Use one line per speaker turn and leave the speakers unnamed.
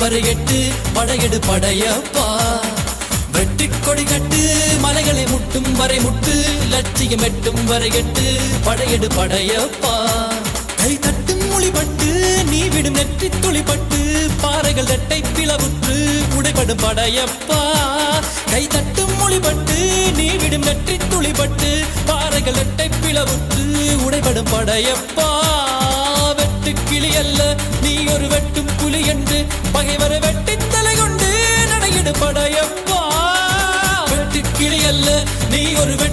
வரை எட்டு படையெடு படையப்பா. வெட்டி கொடி கட்டு மலைகளை முட்டும் வரை முட்டு லட்சியம் எட்டும் வரை எட்டு படையெடு படையப்பா. கை தட்டும் மொழிபட்டு நீ விடும் நெற்றி துளிப்பட்டு பாறைகள் ரெட்டை பிளவுற்று உடைபடும் படையப்பா. கை தட்டும் மொழிபட்டு நீ விடும் நெற்றி துளிப்பட்டு பாறைகள் ரெட்டை பிளவுற்று உடைபடும் படையப்பா. வெட்டு கிளி அல்ல நீ ஒரு வெட்டும் புலி என்று பகைவரை வெட்டி தலை கொண்டு நடையிடு படையப்பா. வெட்டு கிளி அல்ல நீ ஒரு